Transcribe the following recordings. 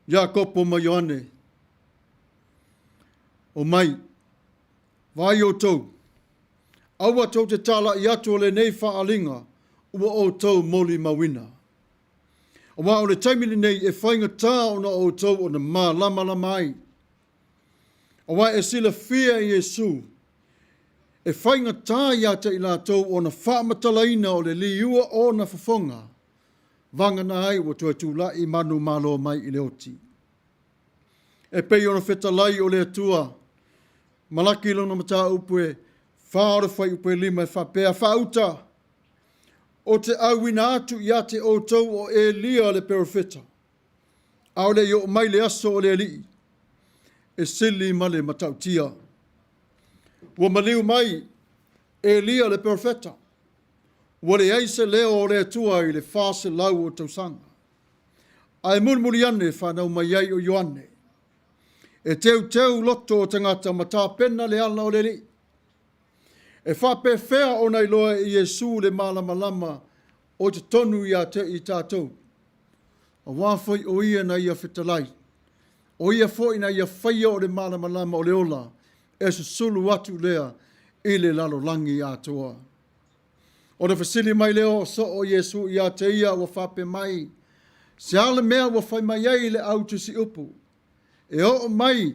Iakopo ma Ioane. O mai, vai o tau. Aua tau te tala i atu o Lenei whaalinga, ua o tau moli mawina. O wā o le taimini nei e whainga tā o na o tau o na mā lama lama ai. O wā e sila fia i Yesu. E whainga tā i ata i la tau o na whaamatalaina o le liua o na whafonga. Vanga na ai o tua tūla i manu malo mai i le oti. E pei o na whetalai o le atua. Malaki lona mata upue, whaore whai upue lima e whapea whauta. O te awina atu i ate o tau o Elia le perofeta. Ao le o mai le aso o le alii. E sili ma le matautia. Ua maliu mai Elia le perofeta. Ua le aise leo o le atua i le whase lau o tausanga. Ai mulmuli ane whanau mai ai o Ioane. E teu loto o tangata mata pena le ala o le li. E whape whea o nei loa i Yesu le malama o te tonu i a te i tātou. O wāwhai o ia na ia whitalai. O ia fwoi na ia whaia o le malama o le ola. E se sulu atu lea i le Lalolagi a Atua. O le fasili mai leo so o Yesu i a te ia wa whape mai. Se ale mea wa whai mai ai le autu si upu. E o mai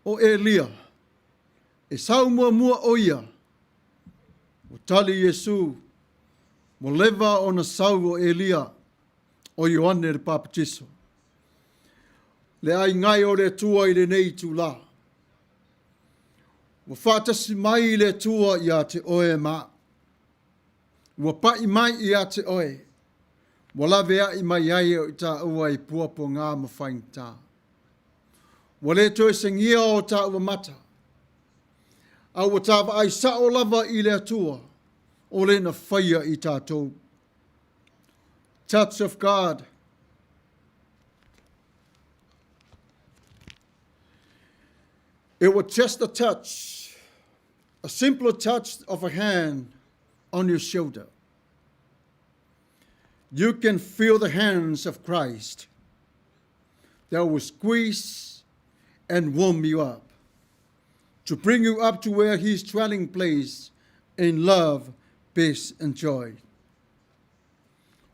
o Elia. E sau mua o ia. O tali Yesu. Mo leva o na sau o Elia. O Ioane le papatiso. Le ai ngai o le tua i le nei tu la. Wa whātasi mai le tua i a te oe ma. Wa pai mai i a te oe. Wa lawe a i mai ai o i ta ua i puapo ngā mawhaingta. Wa le toe sengia o ta ua mata. Au wa tawa ai sa o lava i le atua. O le na Faia i Tatou. Touch of God. It was just a touch. A simple touch of a hand on your shoulder. You can feel the hands of Christ that will squeeze and warm you up to bring you up to where His dwelling place in love, peace, and joy.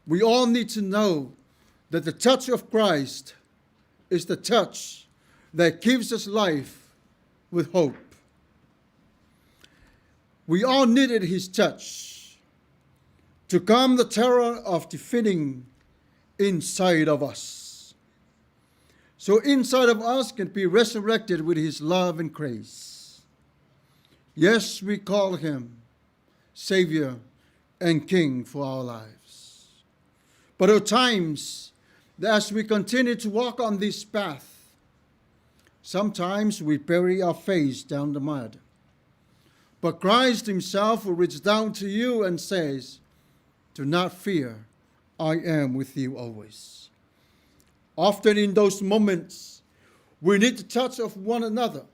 We all need to know that the touch of Christ is the touch that gives us life with hope. We all needed His touch to calm the terror of defeating inside of us. So inside of us can be resurrected with His love and grace. Yes, we call Him Savior and King for our lives. But at times, as we continue to walk on this path, sometimes we bury our face down the mud. But Christ Himself will reach down to you and says, "Do not fear, I am with you always." Often in those moments, we need the touch of one another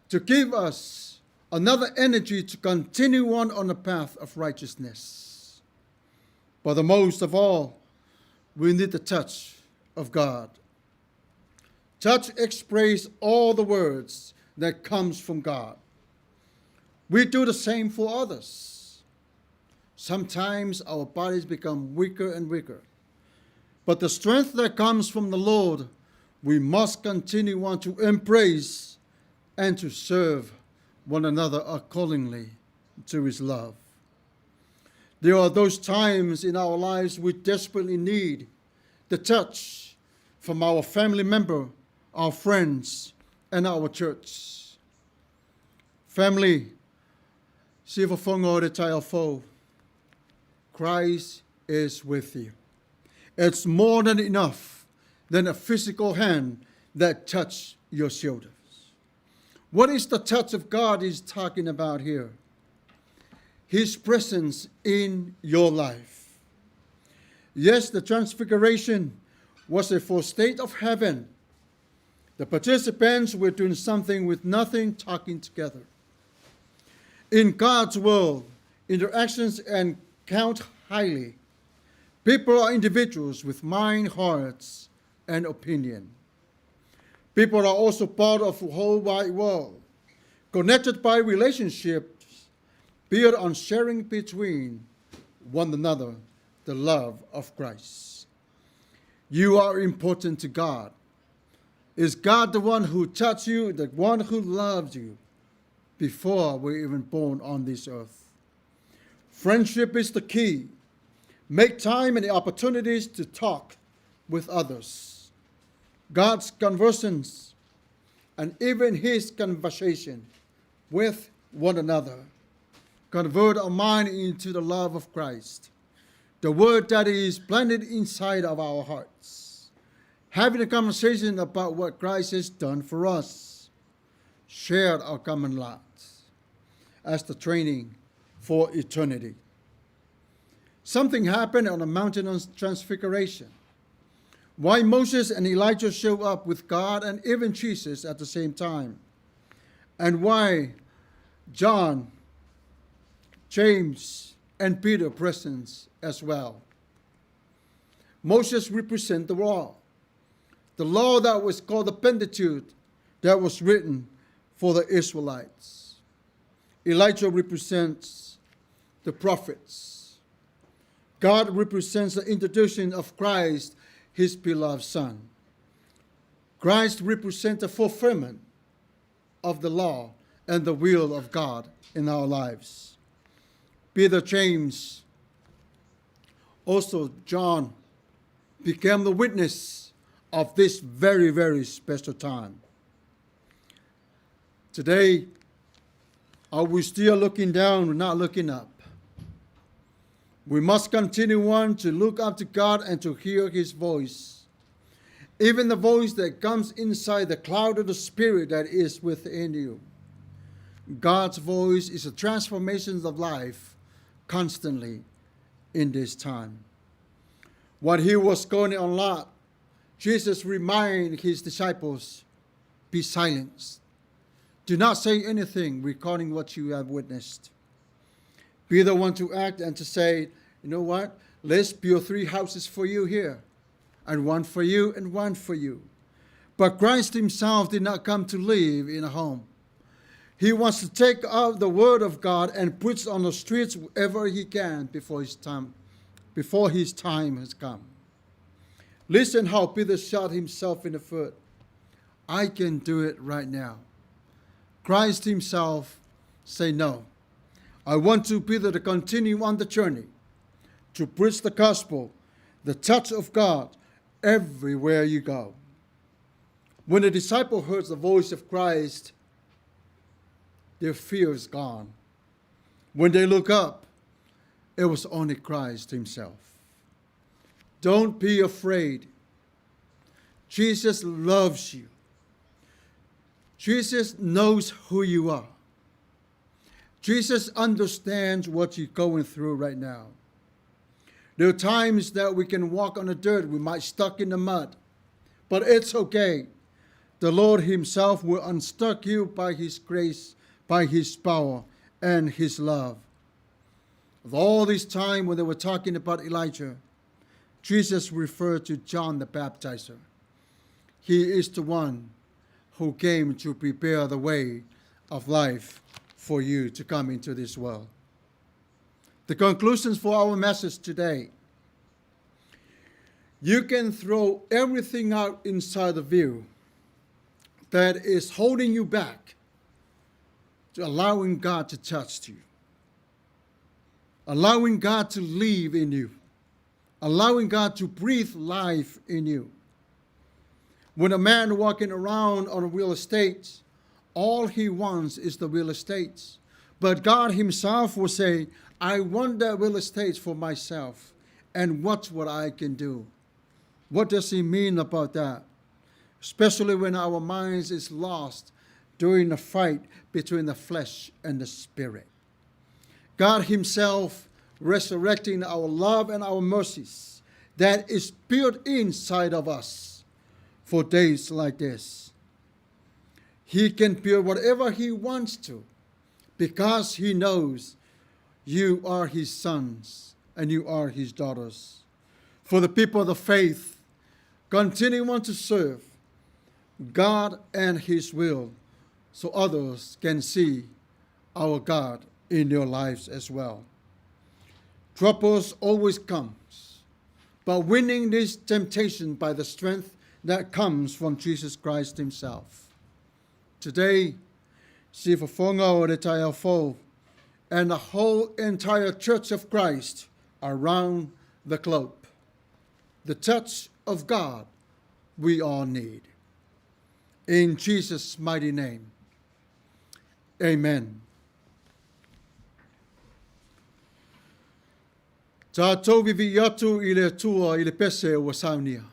to give us another energy to continue on the path of righteousness. But the most of all, we need the touch of God. Touch expresses all the words that comes from God. We do the same for others. Sometimes our bodies become weaker and weaker. But the strength that comes from the Lord, we must continue on to embrace and to serve one another accordingly to His love. There are those times in our lives we desperately need the touch from our family member, our friends, and our church. Family, si Foafoa o te tai Aoao, Christ is with you. It's more than enough than a physical hand that touches your shoulders. What is the touch of God He's talking about here? His presence in your life. Yes, the transfiguration was a foretaste of heaven. The participants were doing something with nothing, talking together. In God's world, interactions and count highly. People are individuals with mind, hearts, and opinion. People are also part of the whole wide world, connected by relationships built on sharing between one another the love of Christ. You are important to God. Is God the one who touched you, the one who loved you before we were even born on this earth? Friendship is the key. Make time and the opportunities to talk with others. God's conversations and even his conversation with one another convert our mind into the love of Christ, the word that is planted inside of our hearts. Having a conversation about what Christ has done for us, shared our common lives as the training for eternity. Something happened on the mountain of transfiguration. Why Moses and Elijah show up with God and even Jesus at the same time, and why John, James, and Peter present as well. Moses represents the law that was called the Pentateuch, that was written for the Israelites. Elijah represents the prophets. God represents the introduction of Christ, his beloved Son. Christ represents the fulfillment of the law and the will of God in our lives. Peter, James, also John, became the witness of this very, very special time. Today, are we still looking down, not looking up? We must continue on to look up to God and to hear his voice. Even the voice that comes inside the cloud of the Spirit that is within you. God's voice is a transformation of life constantly in this time. When he was going on lot, Jesus reminded his disciples, be silent. Do not say anything regarding what you have witnessed. Be the one to act and to say, you know what? Let's build 3 houses for you here, and one for you and one for you. But Christ himself did not come to live in a home. He wants to take out the word of God and preach on the streets wherever he can before his time has come. Listen how Peter shot himself in the foot. I can do it right now. Christ himself say no. I want to Peter to continue on the journey, to preach the gospel, the touch of God everywhere you go. When the disciple heard the voice of Christ, their fear is gone. When they look up, it was only Christ himself. Don't be afraid. Jesus loves you. Jesus knows who you are. Jesus understands what you're going through right now. There are times that we can walk on the dirt, we might stuck in the mud, but it's okay. The Lord himself will unstuck you by his grace, by his power, and his love. Of all this time when they were talking about Elijah, Jesus referred to John the Baptizer. He is the one who came to prepare the way of life for you to come into this world. The conclusions for our message today. You can throw everything out inside of you that is holding you back to allowing God to touch you, allowing God to live in you, allowing God to breathe life in you. When a man walking around on real estate, all he wants is the real estate. But God himself will say, I want that real estate for myself. And watch what I can do. What does he mean about that? Especially when our minds is lost during a fight between the flesh and the spirit. God himself resurrecting our love and our mercies that is built inside of us for days like this. He can build whatever he wants to because he knows you are his sons and you are his daughters. For the people of the faith, continuing to serve God and His will so others can see our God in your lives as well. Troubles always comes, but winning this temptation by the strength that comes from Jesus Christ Himself. Today, si Foafoa o le tai Aoao and the whole entire Church of Christ around the globe. The touch of God we all need. In Jesus' mighty name, amen. Tatou vivi'i atu i le atua i le pese o Sauniga.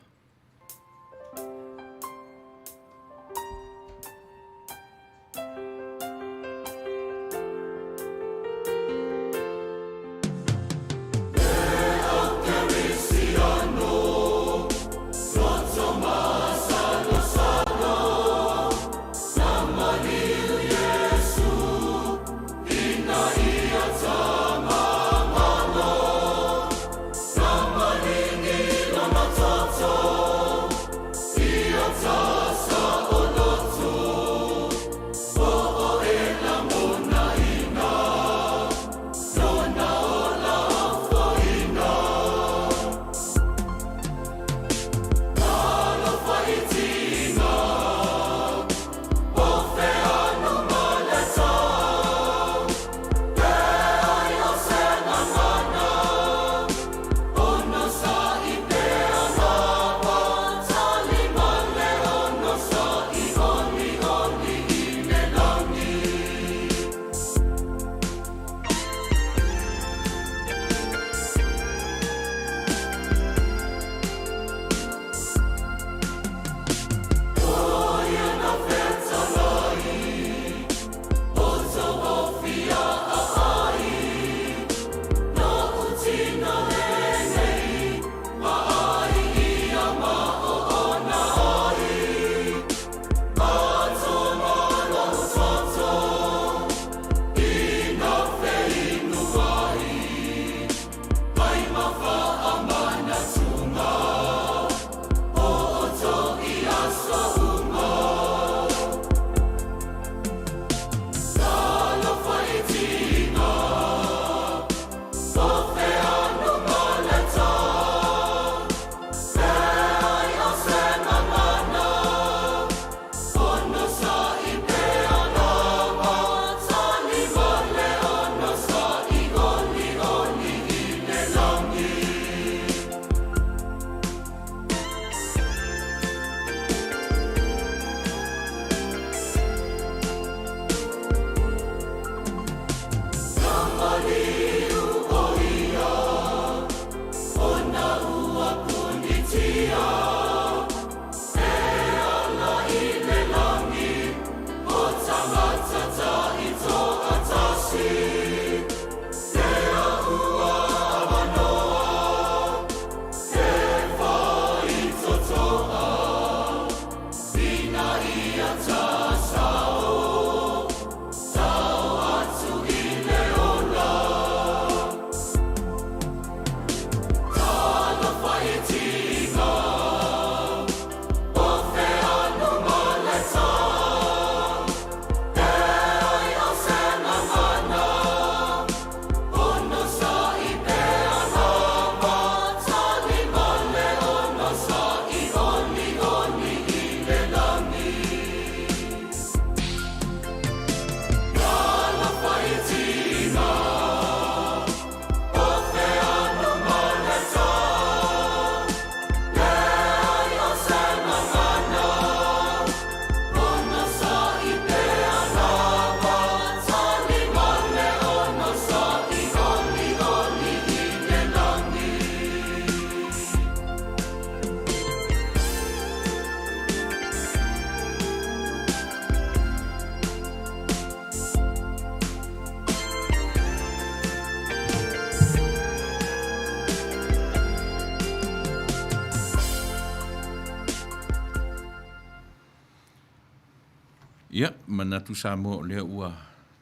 Ia, manatu sa mo lea ua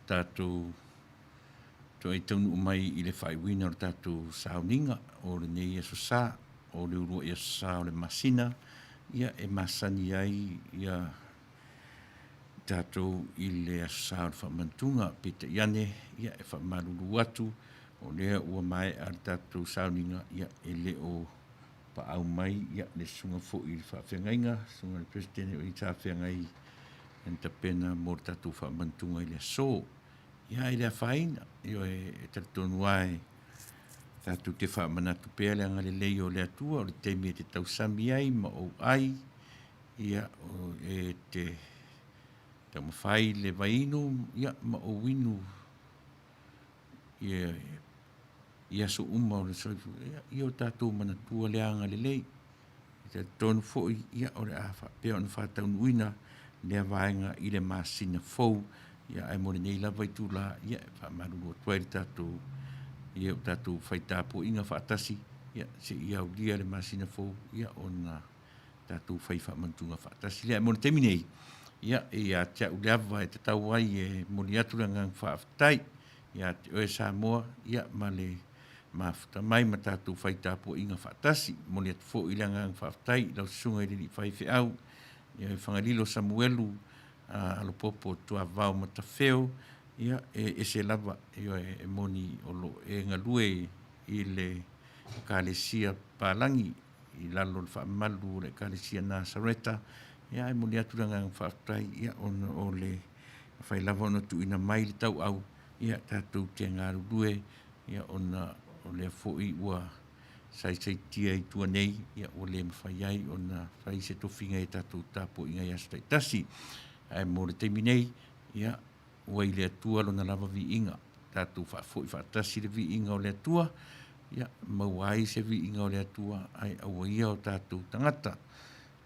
tātou to e taunu mai i le whaiwina o tātou Sauniga o Lenei e so sa o le urua e so sa o le masina ia e masani ai ia tatou i le asao le whamantunga pita iane ia e whamaruru atu o lea ua mai ar tatou sauniga ia e le o pa au mai ia le sunga fo i whawhengainga sunga le presidente o i tawhengai en tapena mo tatou whamantunga i le so ia i le whaina io e tatonu ai tatou te whamanatu pēle anga le lei o le atua o le teimi e te tausami ai ma o ai ia o e te te mawhai le vainu ia ma o winu ia so uma o le soifu ia o tatou manatua le anga le lei i te tonu foi ia o le a pia o na whataunu uina lea vaenga i le masina fou ia ai mo le nei lava i tula ia e whamaruru o tuai le tatou ia o tatou whaitapo inga whaatasi ia se ia o lia le masina fou ia o na tatou whaiwhamantunga whaatasi lea mo le temi nei ia e a tia uleava e te tau ai e mori atu le ngang whaaftai ia te oe Samoa ia ma le mafuta mai ma tatou whaitapo inga whaatasi mori atu fo i le ngang whaaftai lau sunga i li whaife au ia e whangalilo Samuelu alo popo tua vau ma ta feo ia e se lava ia e moni o lo e ngalue i le kalesia palangi i lalo le whaamalu le kalesia Nasareta ia e moni atu langa whaaftai ia o le whai lava ona tu ina mai le tau au ia tatou te ngaru due ia o le foi ua sai tia i tua nei ia o le mawhai ai ona whai se tofinga e tatou tapo inga ia stai tasi ai mo le teimi nei ia ua i le atua lona lava vi inga tatou whaafoi whaatasi le vi inga o le atua ia mauai se vi inga o le atua ai aua ia o tatou tangata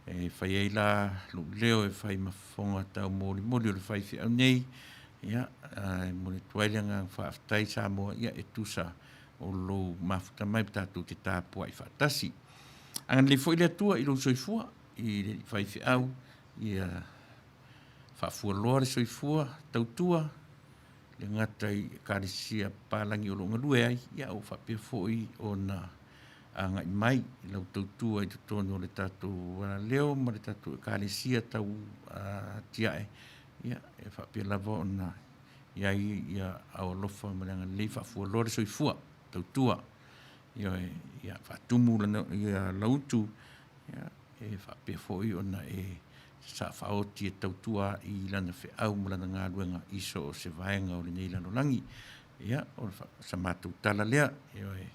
e whai ei la leo e whai mafonga tau mori o le whai whiau nei ia mo le tuaileanga whaaftai Samoa ia e tusa o lo mafuta mai tatou te tāpua i whaatasi angan le fo i le atua i lo soifua i le whai whiau ia Foafoa loa le soifua tautua le ngata i karisia palangi o lo ngalue ai ia o whapea foi o na anga i mai i lau tautua i tutonu o le tatou leo ma le tatou karisia tau tiae ia e whapea lava o na ia au alofa ma le anga lei Foafoa loa le soifua tautua ia whatumu ia lautu ia e whapea foi o na sa whaoti e tautua i lana wheau ma lana ngā ruenga iso o se vaenga o le nei Lalolagi ia o sa mātou tala lea ia e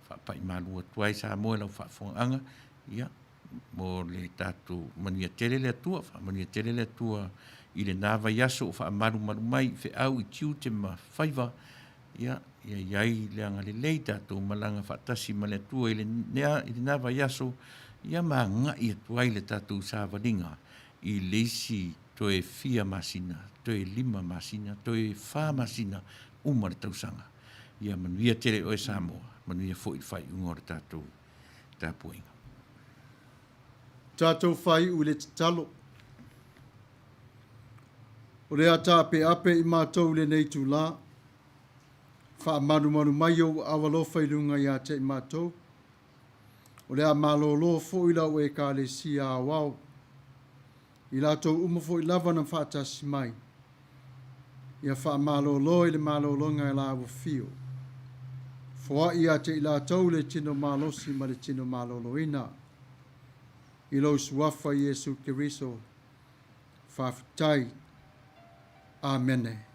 whapai mālua tuai sa moe lau whaafonga ia mo le tātou Manuia tele le atua Manuia tele le atua i le nāwa yaso o whaamaru maru mai wheau i tiu te ma whaiva ia iai le anga le lei tātou malanga whaatasi ma le atua i le nāwa yaso ia ma ngai atuai le tātou sa valinga i leisi toe fia masina, toe lima masina, toe wha masina, umare tausanga. Ia Manuia tere oe Samoa, Manuia fo i whai ungore tātou tāpuinga. Tātou whai ule te talo. O rea tāpe ape i mātou le nei tū la. Wha manu mai o awalofa i runga i a te i mātou. O rea malolo fo i lau e ka le si a Aoao. I lātou umafo i lava na whaatasi mai. Ia wha malolo i le malolonga i la fio. Foa i a te i lātou le tino malosi ma le tino maloloina. I lo suafa Iesu Keriso. Whaafitai. Amene.